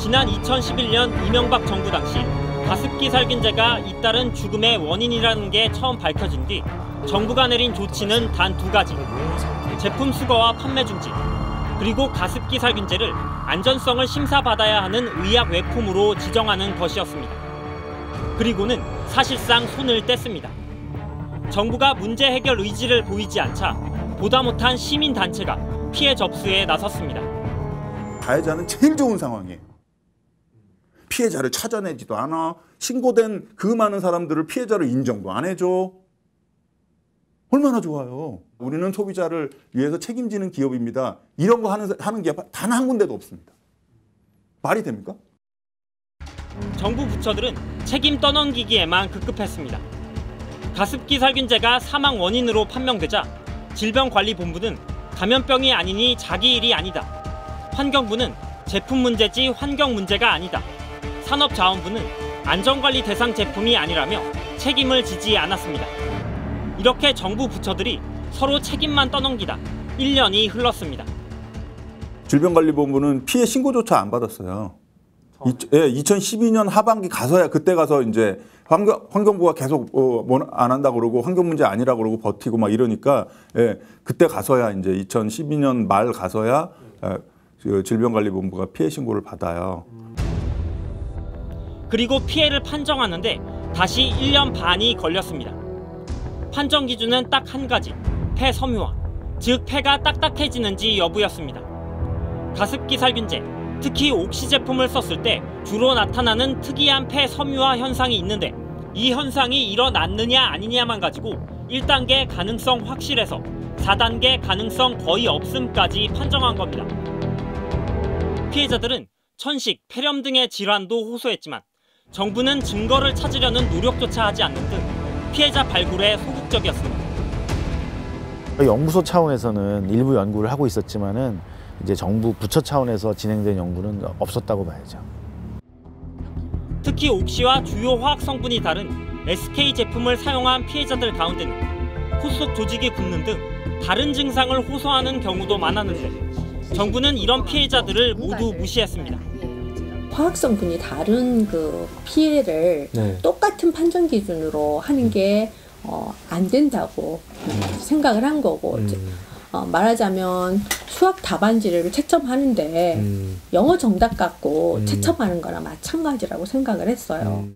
지난 2011년 이명박 정부 당시 가습기 살균제가 잇따른 죽음의 원인이라는 게 처음 밝혀진 뒤 정부가 내린 조치는 단 2가지. 제품 수거와 판매 중지, 그리고 가습기 살균제를 안전성을 심사받아야 하는 의약 외품으로 지정하는 것이었습니다. 그리고는 사실상 손을 뗐습니다. 정부가 문제 해결 의지를 보이지 않자 보다 못한 시민단체가 피해 접수에 나섰습니다. 가해자는 제일 좋은 상황이에요. 피해자를 찾아내지도 않아. 신고된 그 많은 사람들을 피해자로 인정도 안 해줘. 얼마나 좋아요. 우리는 소비자를 위해서 책임지는 기업입니다. 이런 거 하는 기업 단 한 군데도 없습니다. 말이 됩니까? 정부 부처들은 책임 떠넘기기에만 급급했습니다. 가습기 살균제가 사망 원인으로 판명되자 질병관리본부는 감염병이 아니니 자기 일이 아니다. 환경부는 제품 문제지 환경 문제가 아니다. 산업자원부는 안전관리 대상 제품이 아니라며 책임을 지지 않았습니다. 이렇게 정부 부처들이 서로 책임만 떠넘기다 1년이 흘렀습니다. 질병관리본부는 피해 신고조차 안 받았어요. 2012년 하반기 가서야 그때 가서 이제 환경부가 계속 안 한다고 그러고 환경 문제 아니라고 그러고 버티고 막 이러니까 그때 가서야 이제 2012년 말 가서야 질병관리본부가 피해 신고를 받아요. 그리고 피해를 판정하는데 다시 1년 반이 걸렸습니다. 판정 기준은 딱 한 가지, 폐 섬유화, 즉 폐가 딱딱해지는지 여부였습니다. 가습기 살균제, 특히 옥시 제품을 썼을 때 주로 나타나는 특이한 폐 섬유화 현상이 있는데 이 현상이 일어났느냐 아니냐만 가지고 1단계 가능성 확실해서 4단계 가능성 거의 없음까지 판정한 겁니다. 피해자들은 천식, 폐렴 등의 질환도 호소했지만 정부는 증거를 찾으려는 노력조차 하지 않는 등 피해자 발굴에 소극적이었습니다. 연구소 차원에서는 일부 연구를 하고 있었지만은 이제 정부 부처 차원에서 진행된 연구는 없었다고 봐야죠. 특히 옥시와 주요 화학 성분이 다른 SK 제품을 사용한 피해자들 가운데는 코 속 조직이 붓는 등 다른 증상을 호소하는 경우도 많았는데 정부는 이런 피해자들을 모두 무시했습니다. 화학 성분이 다른 그 피해를 똑같은 판정 기준으로 하는 게 안 된다고 생각을 한 거고 말하자면 수학 답안지를 채점하는데 영어 정답 갖고 채점하는 거랑 마찬가지라고 생각을 했어요.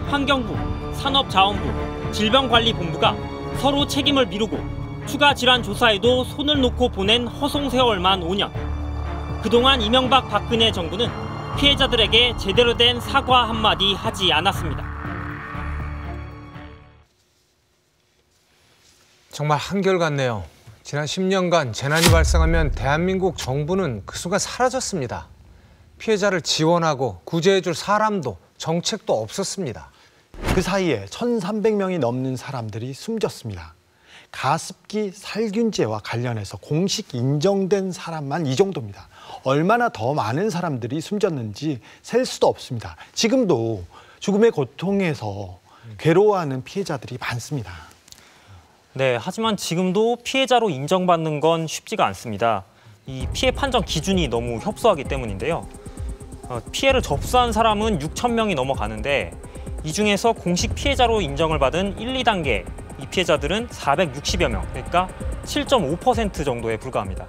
환경부, 산업자원부, 질병관리본부가 서로 책임을 미루고 추가 질환 조사에도 손을 놓고 보낸 허송 세월만 5년. 그동안 이명박 박근혜 정부는 피해자들에게 제대로 된 사과 한마디 하지 않았습니다. 정말 한결같네요. 지난 10년간 재난이 발생하면 대한민국 정부는 그 순간 사라졌습니다. 피해자를 지원하고 구제해줄 사람도 정책도 없었습니다. 그 사이에 1,300명이 넘는 사람들이 숨졌습니다. 가습기 살균제와 관련해서 공식 인정된 사람만 이 정도입니다. 얼마나 더 많은 사람들이 숨졌는지 셀 수도 없습니다. 지금도 죽음의 고통에서 괴로워하는 피해자들이 많습니다. 네, 하지만 지금도 피해자로 인정받는 건 쉽지가 않습니다. 이 피해 판정 기준이 너무 협소하기 때문인데요. 피해를 접수한 사람은 6,000명이 넘어가는데 이 중에서 공식 피해자로 인정을 받은 1, 2단계 이 피해자들은 460여 명, 그러니까 7.5% 정도에 불과합니다.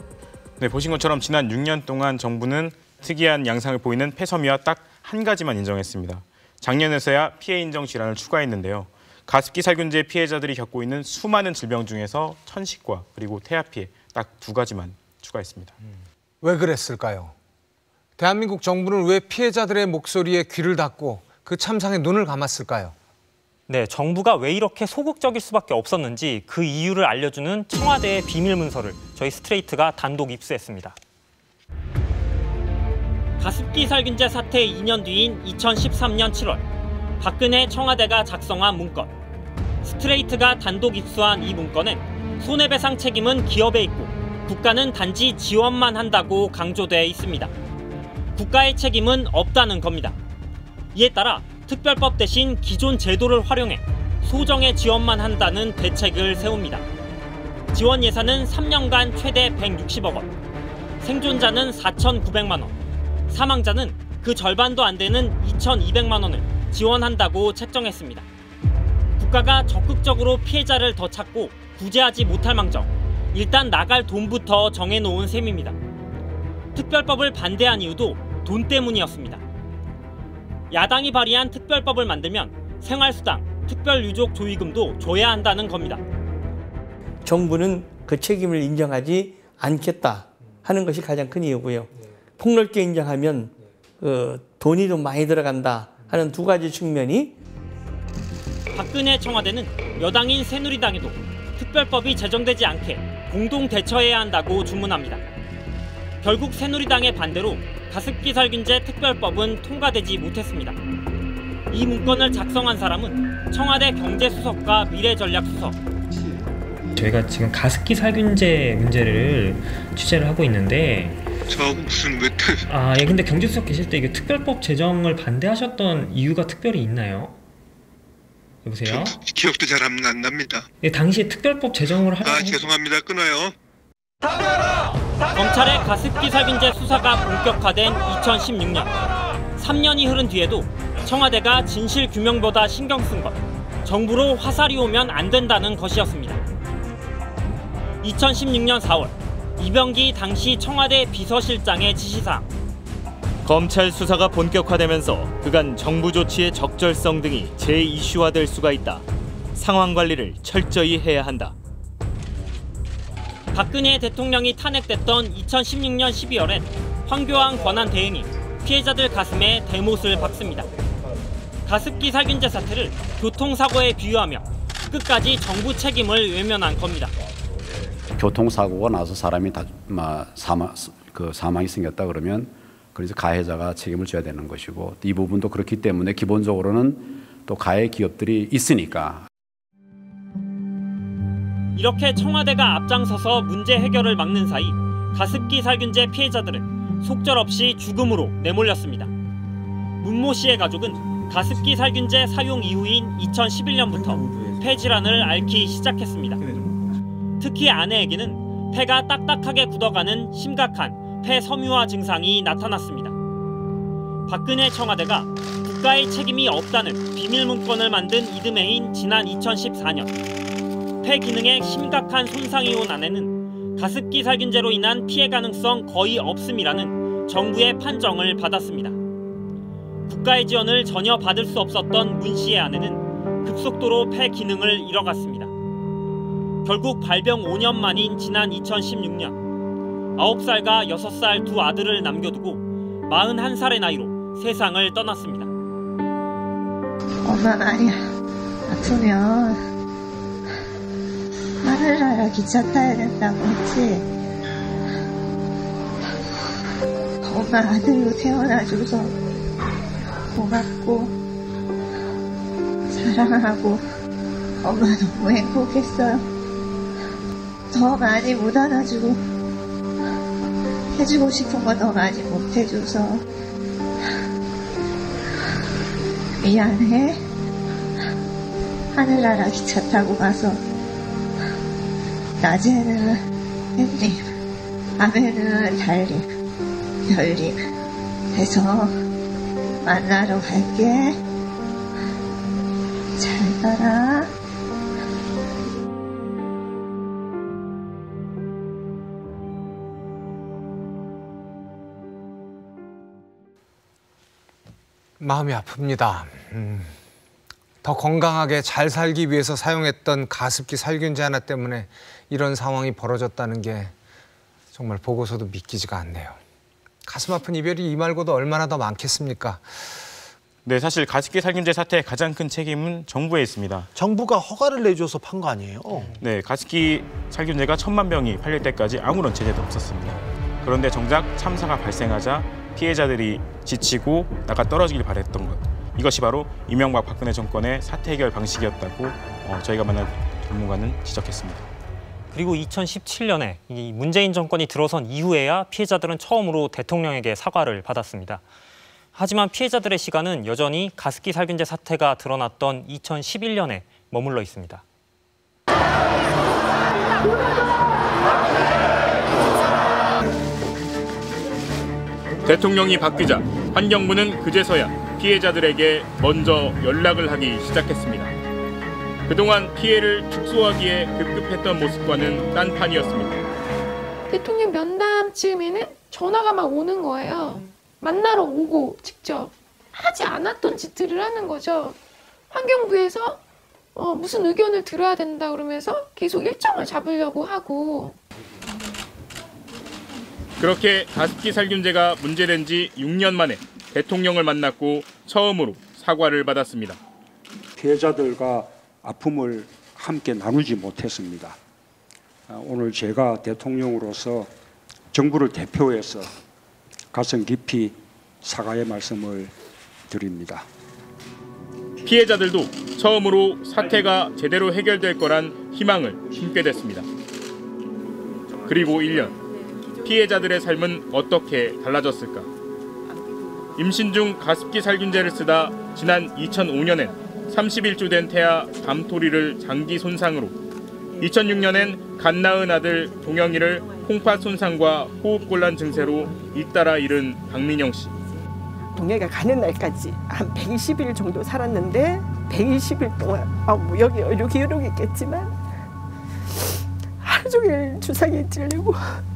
네, 보신 것처럼 지난 6년 동안 정부는 특이한 양상을 보이는 폐섬유화 딱 한 가지만 인정했습니다. 작년에서야 피해 인정 질환을 추가했는데요. 가습기 살균제 피해자들이 겪고 있는 수많은 질병 중에서 천식과 그리고 태아 피해 딱 2가지만 추가했습니다. 왜 그랬을까요? 대한민국 정부는 왜 피해자들의 목소리에 귀를 닫고 그 참상에 눈을 감았을까요? 네, 정부가 왜 이렇게 소극적일 수밖에 없었는지 그 이유를 알려주는 청와대의 비밀 문서를 저희 스트레이트가 단독 입수했습니다. 가습기 살균제 사태 2년 뒤인 2013년 7월 박근혜 청와대가 작성한 문건. 스트레이트가 단독 입수한 이 문건엔 손해배상 책임은 기업에 있고 국가는 단지 지원만 한다고 강조돼 있습니다. 국가의 책임은 없다는 겁니다. 이에 따라 특별법 대신 기존 제도를 활용해 소정의 지원만 한다는 대책을 세웁니다. 지원 예산은 3년간 최대 160억 원, 생존자는 4,900만 원, 사망자는 그 절반도 안 되는 2,200만 원을 지원한다고 책정했습니다. 국가가 적극적으로 피해자를 더 찾고 구제하지 못할 망정 일단 나갈 돈부터 정해놓은 셈입니다. 특별법을 반대한 이유도 돈 때문이었습니다. 야당이 발의한 특별법을 만들면 생활수당, 특별유족 조의금도 줘야 한다는 겁니다. 정부는 그 책임을 인정하지 않겠다 하는 것이 가장 큰 이유고요. 폭넓게 인정하면 돈이 좀 많이 들어간다 하는 두 가지 측면이. 박근혜 청와대는 여당인 새누리당에도 특별법이 제정되지 않게 공동 대처해야 한다고 주문합니다. 결국 새누리당의 반대로 가습기 살균제 특별법은 통과되지 못했습니다. 이 문건을 작성한 사람은 청와대 경제수석과 미래전략수석. 저희가 지금 가습기 살균제 문제를 취재를 하고 있는데 무슨 예, 근데 경제수석 계실 때 이게 특별법 제정을 반대하셨던 이유가 특별히 있나요? 여보세요? 기억도 잘 안 납니다. 예, 당시에 특별법 제정을 하려고 죄송합니다. 끊어요. 검찰의 가습기 살균제 수사가 본격화된 2016년. 3년이 흐른 뒤에도 청와대가 진실 규명보다 신경 쓴 것, 정부로 화살이 오면 안 된다는 것이었습니다. 2016년 4월, 이병기 당시 청와대 비서실장의 지시사항. 검찰 수사가 본격화되면서 그간 정부 조치의 적절성 등이 제-이슈화될 수가 있다. 상황 관리를 철저히 해야 한다. 박근혜 대통령이 탄핵됐던 2016년 12월엔 황교안 권한대행이 피해자들 가슴에 대못을 박습니다. 가습기 살균제 사태를 교통사고에 비유하며 끝까지 정부 책임을 외면한 겁니다. 교통사고가 나서 사람이 사망이 생겼다 그러면 그래서 가해자가 책임을 져야 되는 것이고 이 부분도 그렇기 때문에 기본적으로는 또 가해 기업들이 있으니까. 이렇게 청와대가 앞장서서 문제 해결을 막는 사이 가습기 살균제 피해자들은 속절없이 죽음으로 내몰렸습니다. 문모 씨의 가족은 가습기 살균제 사용 이후인 2011년부터 폐 질환을 앓기 시작했습니다. 특히 아내에게는 폐가 딱딱하게 굳어가는 심각한 폐 섬유화 증상이 나타났습니다. 박근혜 청와대가 국가의 책임이 없다는 비밀 문건을 만든 이듬해인 지난 2014년. 폐 기능에 심각한 손상이 온 아내는 가습기 살균제로 인한 피해 가능성 거의 없음이라는 정부의 판정을 받았습니다. 국가의 지원을 전혀 받을 수 없었던 문 씨의 아내는 급속도로 폐 기능을 잃어갔습니다. 결국 발병 5년 만인 지난 2016년 9살과 6살 두 아들을 남겨두고 41살의 나이로 세상을 떠났습니다. 엄마 말이야, 아프면 하늘나라 기차 타야 된다고 했지. 엄마 아들로 태어나줘서 고맙고 사랑하고 엄마 너무 행복했어요. 더 많이 못 안아주고 해주고 싶은 거 더 많이 못 해줘서 미안해. 하늘나라 기차 타고 가서 낮에는 햇님, 밤에는 달님, 별님 해서 만나러 갈게. 잘 가라. 마음이 아픕니다. 더 건강하게 잘 살기 위해서 사용했던 가습기 살균제 하나 때문에 이런 상황이 벌어졌다는 게 정말 보고서도 믿기지가 않네요. 가슴 아픈 이별이 이 말고도 얼마나 더 많겠습니까? 네, 사실 가습기 살균제 사태의 가장 큰 책임은 정부에 있습니다. 정부가 허가를 내줘서 판 거 아니에요? 네, 가습기 살균제가 1000만 병이 팔릴 때까지 아무런 제재도 없었습니다. 그런데 정작 참사가 발생하자 피해자들이 지치고 나가 떨어지길 바랬던 것. 이것이 바로 이명박 박근혜 정권의 사태 해결 방식이었다고 저희가 만난 전문가는 지적했습니다. 그리고 2017년에 이 문재인 정권이 들어선 이후에야 피해자들은 처음으로 대통령에게 사과를 받았습니다. 하지만 피해자들의 시간은 여전히 가습기 살균제 사태가 드러났던 2011년에 머물러 있습니다. 대통령이 바뀌자 환경부는 그제서야 피해자들에게 먼저 연락을 하기 시작했습니다. 그동안 피해를 축소하기에 급급했던 모습과는 딴판이었습니다. 대통령 면담 즈음에는 전화가 막 오는 거예요. 만나러 오고 직접 하지 않았던 짓들을 하는 거죠. 환경부에서 무슨 의견을 들어야 된다 그러면서 계속 일정을 잡으려고 하고. 그렇게 가습기 살균제가 문제된 지 6년 만에 대통령을 만났고 처음으로 사과를 받았습니다. 피해자들과 아픔을 함께 나누지 못했습니다. 오늘 제가 대통령으로서 정부를 대표해서 가슴 깊이 사과의 말씀을 드립니다. 피해자들도 처음으로 사태가 제대로 해결될 거란 희망을 심게 됐습니다. 그리고 1년, 피해자들의 삶은 어떻게 달라졌을까? 임신 중 가습기 살균제를 쓰다 지난 2005년엔 31주 된 태아 밤토리를 장기 손상으로, 2006년엔 갓 낳은 아들 동영이를 콩팥 손상과 호흡곤란 증세로 잇따라 잃은 박민영 씨. 동영이가 가는 날까지 한 120일 정도 살았는데 120일 동안 여기 의료 기록이 있겠지만 하루 종일 주사기 찔리고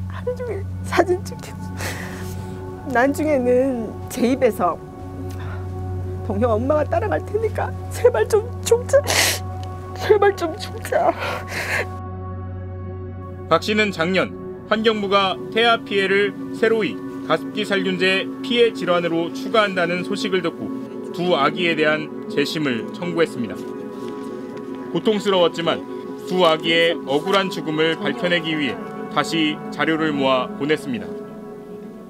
하루 종일 사진 찍히고, 나중에는 제 입에서 동영 엄마가 따라갈 테니까 제발 좀 죽자, 제발 좀 죽자. 박 씨는 작년 환경부가 태아 피해를 새로이 가습기 살균제 피해 질환으로 추가한다는 소식을 듣고 두 아기에 대한 재심을 청구했습니다. 고통스러웠지만 두 아기의 억울한 죽음을 밝혀내기 위해 다시 자료를 모아 보냈습니다.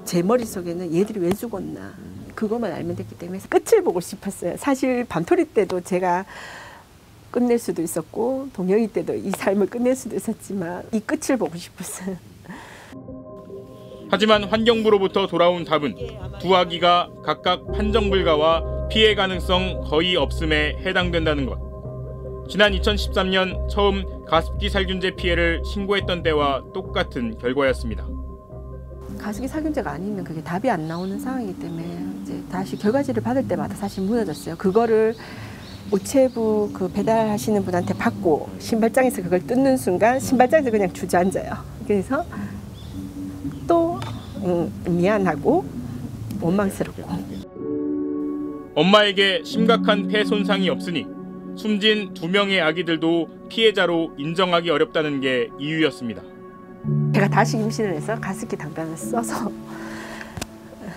제 머릿속에는 얘들이 왜 죽었나 그것만 알면 됐기 때문에 끝을 보고 싶었어요. 사실 밤토리 때도 제가 끝낼 수도 있었고 동영이 때도 이 삶을 끝낼 수도 있었지만 이 끝을 보고 싶었어요. 하지만 환경부로부터 돌아온 답은 두 아기가 각각 판정 불가와 피해 가능성 거의 없음에 해당된다는 것. 지난 2013년 처음 가습기 살균제 피해를 신고했던 때와 똑같은 결과였습니다. 가습기 살균제가 아니면 그게 답이 안 나오는 상황이기 때문에 이제 다시 결과지를 받을 때마다 사실 무너졌어요. 그거를 우체부 그 배달하시는 분한테 받고 신발장에서 그걸 뜯는 순간 신발장에서 그냥 주저앉아요. 그래서 또 미안하고 원망스럽고. 엄마에게 심각한 폐 손상이 없으니 숨진 2명의 아기들도 피해자로 인정하기 어렵다는 게 이유였습니다. 제가 다시 임신을 해서 가습기 당단을 써서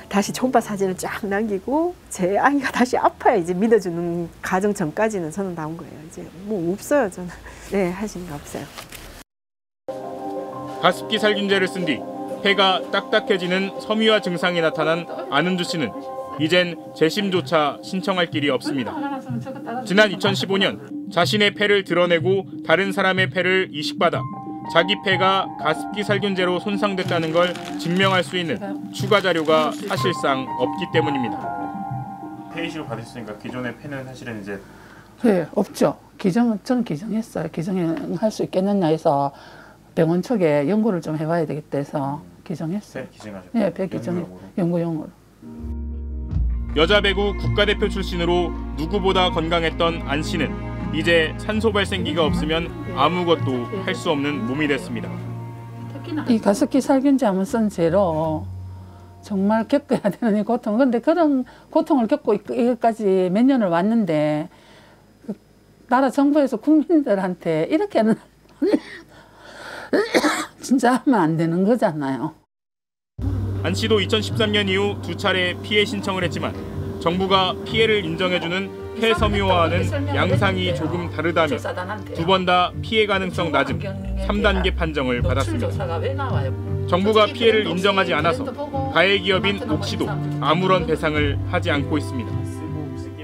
다시 초음파 사진을 쫙 남기고 제 아이가 다시 아파야 이제 믿어주는 가정 전까지는 저는 나온 거예요. 이제 뭐 없어요 저는. 네, 할 수 있는 게 없어요. 가습기 살균제를 쓴 뒤 폐가 딱딱해지는 섬유화 증상이 나타난 안은주 씨는 이젠 재심조차 신청할 길이 없습니다. 지난 2015년 자신의 폐를 드러내고 다른 사람의 폐를 이식받아 자기 폐가 가습기 살균제로 손상됐다는 걸 증명할 수 있는 추가 자료가 사실상 없기 때문입니다. 폐 이식을 받으셨으니까 기존의 폐는 사실은 이제 네, 없죠. 저는 기증했어요. 기증할 수 있겠느냐 해서 병원 측에 연구를 좀 해봐야 되겠다 해서 기증했어요. 폐 기증하셨어요? 네, 폐 기증 연구용으로. 여자 배구 국가대표 출신으로 누구보다 건강했던 안 씨는 이제 산소 발생기가 없으면 아무것도 할 수 없는 몸이 됐습니다. 이 가습기 살균제 한번 쓴 죄로 정말 겪어야 되는 이 고통. 근데 그런 고통을 겪고 여기까지 몇 년을 왔는데 나라 정부에서 국민들한테 이렇게는 진짜 하면 안 되는 거잖아요. 안 씨도 2013년 이후 2차례 피해 신청을 했지만 정부가 피해를 인정해주는 폐섬유화와는 양상이 조금 다르다며 2번 다 피해 가능성 낮음 3단계 판정을 받았습니다. 정부가 피해를 인정하지 않아서 가해 기업인 옥시도 아무런 배상을 하지 않고 있습니다.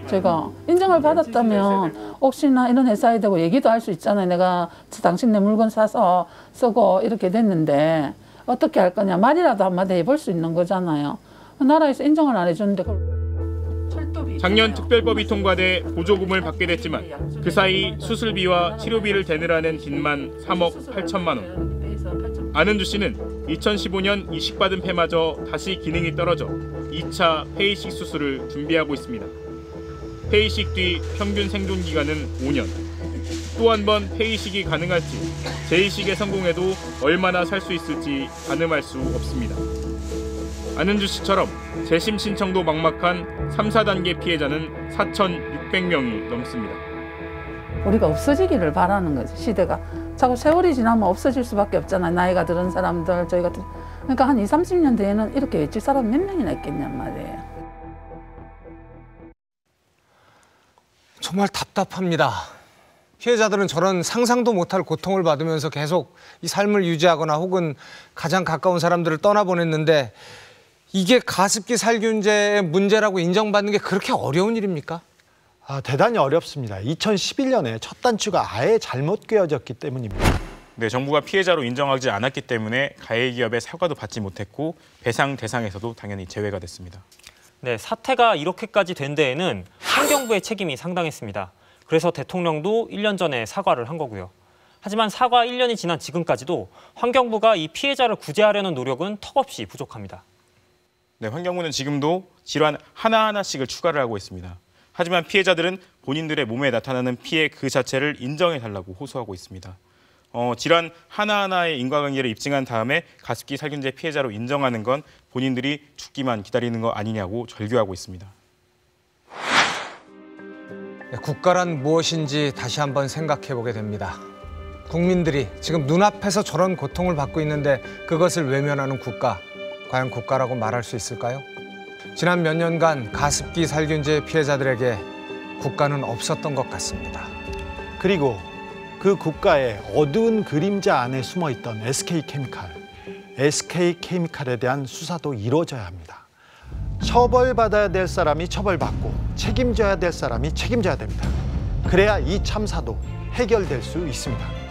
제가 인정을 받았다면 혹시나 이런 회사에 대고 얘기도 할 수 있잖아요. 내가 당신네 물건 사서 쓰고 이렇게 됐는데 어떻게 할 거냐 말이라도 한마디 해볼 수 있는 거잖아요. 나라에서 인정을 안 해주는데. 작년 특별법이 통과돼 보조금을 받게 됐지만 그 사이 수술비와 치료비를 대느라는 빚만 3억 8천만 원. 안은주 씨는 2015년 이식받은 폐마저 다시 기능이 떨어져 2차 폐이식 수술을 준비하고 있습니다. 폐이식 뒤 평균 생존 기간은 5년. 또 한 번 폐이식이 가능할지, 재이식에 성공해도 얼마나 살 수 있을지 가늠할 수 없습니다. 안은주 씨처럼 재심 신청도 막막한 3, 4단계 피해자는 4,600명이 넘습니다. 우리가 없어지기를 바라는 거지. 시대가 자꾸 세월이 지나면 없어질 수밖에 없잖아요. 나이가 들은 사람들, 저희 같은. 그러니까 한 20, 30년 뒤에는 이렇게 외칠 사람 몇 명이나 있겠냔 말이에요. 정말 답답합니다. 피해자들은 저런 상상도 못할 고통을 받으면서 계속 이 삶을 유지하거나 혹은 가장 가까운 사람들을 떠나보냈는데, 이게 가습기 살균제의 문제라고 인정받는 게 그렇게 어려운 일입니까? 대단히 어렵습니다. 2011년에 첫 단추가 아예 잘못 꿰어졌기 때문입니다. 네, 정부가 피해자로 인정하지 않았기 때문에 가해 기업의 사과도 받지 못했고 배상 대상에서도 당연히 제외가 됐습니다. 네, 사태가 이렇게까지 된 데에는 환경부의 책임이 상당했습니다. 그래서 대통령도 1년 전에 사과를 한 거고요. 하지만 사과 1년이 지난 지금까지도 환경부가 이 피해자를 구제하려는 노력은 턱없이 부족합니다. 네, 환경부는 지금도 질환 하나하나씩을 추가를 하고 있습니다. 하지만 피해자들은 본인들의 몸에 나타나는 피해 그 자체를 인정해달라고 호소하고 있습니다. 질환 하나하나의 인과관계를 입증한 다음에 가습기 살균제 피해자로 인정하는 건 본인들이 죽기만 기다리는 거 아니냐고 절규하고 있습니다. 네, 국가란 무엇인지 다시 한번 생각해보게 됩니다. 국민들이 지금 눈앞에서 저런 고통을 받고 있는데 그것을 외면하는 국가, 과연 국가라고 말할 수 있을까요? 지난 몇 년간 가습기 살균제 피해자들에게 국가는 없었던 것 같습니다. 그리고 그 국가의 어두운 그림자 안에 숨어있던 SK케미칼에 대한 수사도 이루어져야 합니다. 처벌받아야 될 사람이 처벌받고 책임져야 될 사람이 책임져야 됩니다. 그래야 이 참사도 해결될 수 있습니다.